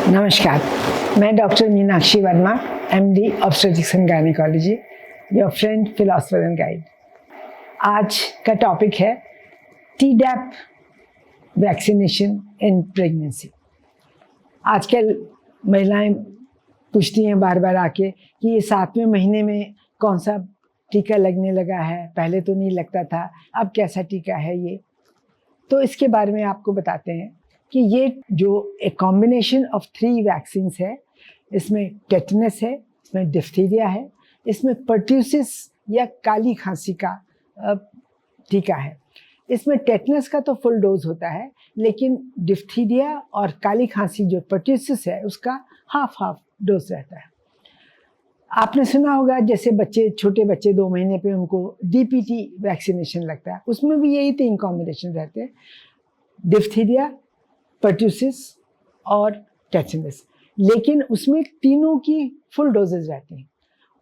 नमस्कार, मैं doctor Meenakshi Verma, MD obstetrics and gynaecology, your friend philosopher and guide. आज का टॉपिक है टीडैप वैक्सीनेशन इन प्रेगनेंसी। आजकल महिलाएं पूछती हैं बार बार आके कि ये 7वें महीने में कौन सा टीका लगने लगा है, पहले तो नहीं लगता था, अब कैसा टीका है ये। तो इसके बारे में आपको बताते हैं कि ये जो एक कॉम्बिनेशन ऑफ 3 वैक्सीन्स है, इसमें टेटनस है, इसमें डिफ्थीरिया है, इसमें पर्ट्यूसिस या काली खांसी का टीका है। इसमें टेटनस का तो फुल डोज होता है, लेकिन डिफ्थीरिया और काली खांसी जो पर्ट्यूसिस है उसका हाफ डोज रहता है। आपने सुना होगा जैसे छोटे बच्चे 2 महीने पे उनको डीपीटी वैक्सीनेशन लगता है, उसमें भी यही 3 कॉम्बिनेशन रहते हैं, डिफ्थीरिया, पर्ट्यूसिस और टेटनस। लेकिन उसमें तीनों की फुल डोजेज रहती हैं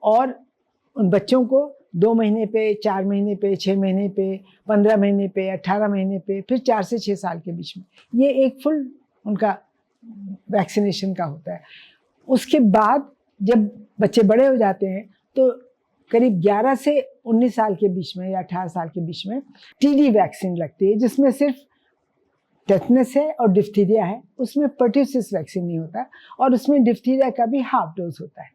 और उन बच्चों को 2 महीने पे, 4 महीने पे, 6 महीने पे, 15 महीने पे, 18 महीने पे, फिर 4 से 6 साल के बीच में ये एक फुल उनका वैक्सीनेशन का होता है। उसके बाद जब बच्चे बड़े हो जाते हैं तो करीब 11 से 19 साल के बीच में या 18 साल के बीच में टीडी वैक्सीन लगती है, जिसमें सिर्फ टेटनस है और डिफ्थीरिया है। उसमें पर्ट्यूसिस वैक्सीन नहीं होता और उसमें डिफ्थीरिया का भी हाफ डोज होता है।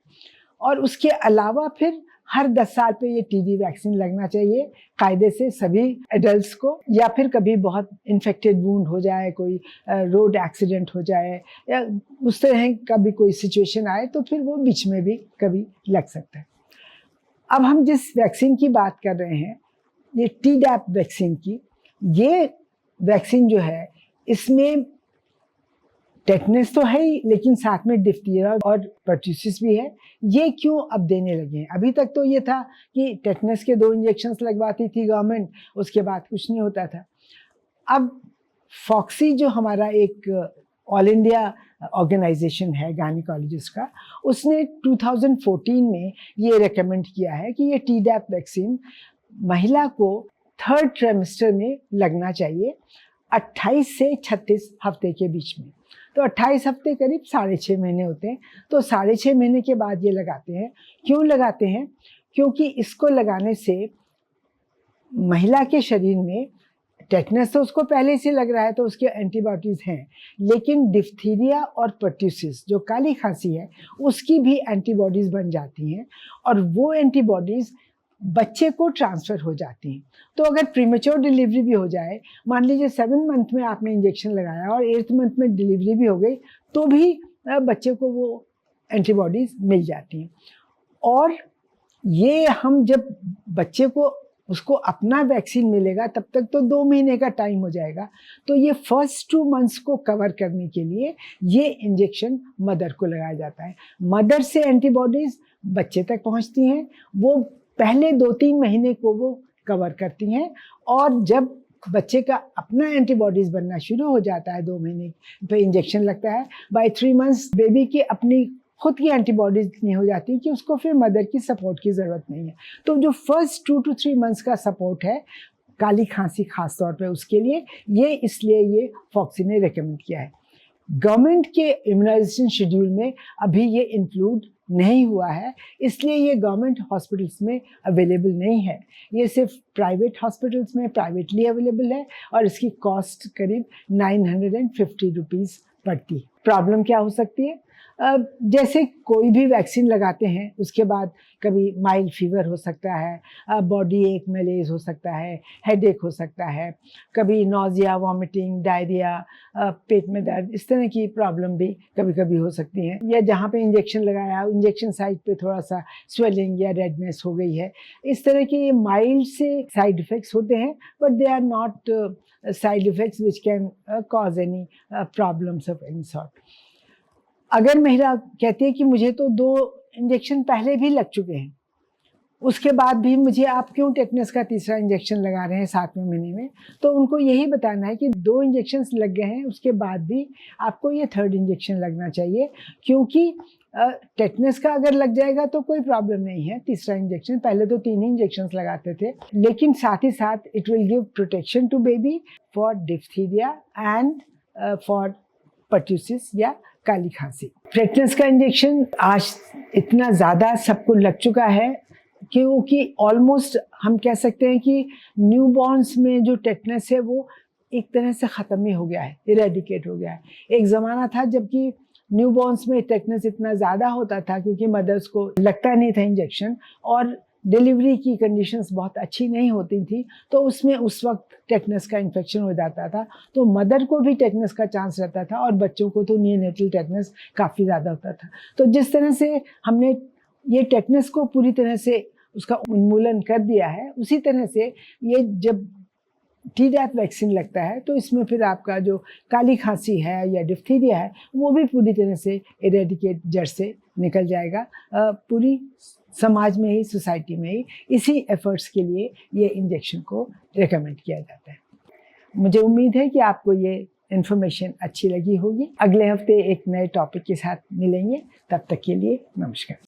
और उसके अलावा फिर हर 10 साल पे ये टीडी वैक्सीन लगना चाहिए कायदे से सभी एडल्ट्स को, या फिर कभी बहुत इन्फेक्टेड वूंड हो जाए, कोई रोड एक्सीडेंट हो जाए या उस तरह का भी कोई सिचुएशन आए तो फिर वो बीच में भी कभी लग सकता है। अब हम जिस वैक्सीन की बात कर रहे हैं, ये टीडैप वैक्सीन की, ये वैक्सीन जो है इसमें टेटनस तो है ही, लेकिन साथ में डिफ्थीरिया और पर्ट्यूसिस भी है। ये क्यों अब देने लगे हैं? अभी तक तो ये था कि टेटनस के 2 इंजेक्शंस लगवाती थी गवर्नमेंट, उसके बाद कुछ नहीं होता था। अब फॉक्सी जो हमारा एक ऑल इंडिया ऑर्गेनाइजेशन है गायनेकोलॉजिस्ट का, उसने 2014 में ये रेकमेंड किया है कि ये टीडैप वैक्सीन महिला को 3rd ट्राइमेस्टर में लगना चाहिए, 28 से 36 हफ्ते के बीच में। तो 28 हफ्ते करीब 6.5 महीने होते हैं, तो 6.5 महीने के बाद ये लगाते हैं। क्यों लगाते हैं? क्योंकि इसको लगाने से महिला के शरीर में टेटनस तो उसको पहले से लग रहा है तो उसके एंटीबॉडीज हैं, लेकिन डिफ्थीरिया और पर्ट्यूसिस जो काली खांसी है उसकी भी एंटीबॉडीज बन जाती हैं और वो एंटीबॉडीज बच्चे को ट्रांसफ़र हो जाती हैं। तो अगर प्रीमेच्योर डिलीवरी भी हो जाए, मान लीजिए 7 मंथ में आपने इंजेक्शन लगाया और 8th मंथ में डिलीवरी भी हो गई, तो भी बच्चे को वो एंटीबॉडीज़ मिल जाती हैं। और ये हम जब बच्चे को उसको अपना वैक्सीन मिलेगा तब तक तो 2 महीने का टाइम हो जाएगा, तो ये फर्स्ट 2 मंथ्स को कवर करने के लिए ये इंजेक्शन मदर को लगाया जाता है। मदर से एंटीबॉडीज़ बच्चे तक पहुँचती हैं, वो पहले 2-3 महीने को वो कवर करती हैं और जब बच्चे का अपना एंटीबॉडीज़ बनना शुरू हो जाता है, 2 महीने पे इंजेक्शन लगता है, बाय 3 मंथ्स बेबी की अपनी खुद की एंटीबॉडीज़ इतनी हो जाती है कि उसको फिर मदर की सपोर्ट की ज़रूरत नहीं है। तो जो फर्स्ट 2 to 3 मंथ्स का सपोर्ट है काली खांसी खास तौर पे उसके लिए, ये इसलिए ये फॉक्सी ने रेकमेंड किया है। गवर्नमेंट के इम्यूनाइजेशन शेड्यूल में अभी ये इंक्लूड नहीं हुआ है, इसलिए ये गवर्नमेंट हॉस्पिटल्स में अवेलेबल नहीं है। ये सिर्फ प्राइवेट हॉस्पिटल्स में प्राइवेटली अवेलेबल है और इसकी कॉस्ट करीब 950 रुपीज़ पड़ती है। प्रॉब्लम क्या हो सकती है? जैसे कोई भी वैक्सीन लगाते हैं उसके बाद कभी माइल्ड फीवर हो सकता है, बॉडी एक मेलेज हो सकता है, हेडेक हो सकता है, कभी नौजिया, वॉमिटिंग, डायरिया, पेट में दर्द, इस तरह की प्रॉब्लम भी कभी कभी हो सकती हैं। या जहाँ पे इंजेक्शन लगाया इंजेक्शन साइट पे थोड़ा सा स्वेलिंग या रेडनेस हो गई है, इस तरह के ये माइल्ड से साइड इफ़ेक्ट्स होते हैं, but they are not side effects which can cause any problems of any sort. अगर महिला कहती है कि मुझे तो 2 इंजेक्शन पहले भी लग चुके हैं, उसके बाद भी मुझे आप क्यों टेटनस का 3रा इंजेक्शन लगा रहे हैं 7वें महीने में, तो उनको यही बताना है कि 2 इंजेक्शन्स लग गए हैं, उसके बाद भी आपको ये 3rd इंजेक्शन लगना चाहिए, क्योंकि टेटनस का अगर लग जाएगा तो कोई प्रॉब्लम नहीं है, तीसरा इंजेक्शन, पहले तो 3 ही इंजेक्शन लगाते थे, लेकिन साथ ही साथ it will give protection to baby for diphtheria and for pertussis या काली खांसी। टेटनस का इंजेक्शन आज इतना ज़्यादा सबको लग चुका है क्योंकि ऑलमोस्ट हम कह सकते हैं कि न्यूबॉर्न्स में जो टेटनस है वो एक तरह से ख़त्म ही हो गया है, इरेडिकेट हो गया है। एक ज़माना था जबकि न्यूबॉर्न्स में टेटनस इतना ज़्यादा होता था क्योंकि मदर्स को लगता नहीं था इंजेक्शन और डिलीवरी की कंडीशंस बहुत अच्छी नहीं होती थी, तो उसमें उस वक्त टेटनस का इन्फेक्शन हो जाता था, तो मदर को भी टेटनस का चांस रहता था और बच्चों को तो नियोनेटल टेटनस काफ़ी ज़्यादा होता था। तो जिस तरह से हमने ये टेटनस को पूरी तरह से उसका उन्मूलन कर दिया है, उसी तरह से ये जब Tdap वैक्सीन लगता है तो इसमें फिर आपका जो काली खांसी है या डिप्थीरिया है वो भी पूरी तरह से इरेडिकेट जड़ से निकल जाएगा। पूरी समाज में ही, सोसाइटी में ही इसी एफर्ट्स के लिए ये इंजेक्शन को रिकमेंड किया जाता है। मुझे उम्मीद है कि आपको ये इन्फॉर्मेशन अच्छी लगी होगी। अगले हफ्ते एक नए टॉपिक के साथ मिलेंगे, तब तक के लिए नमस्कार।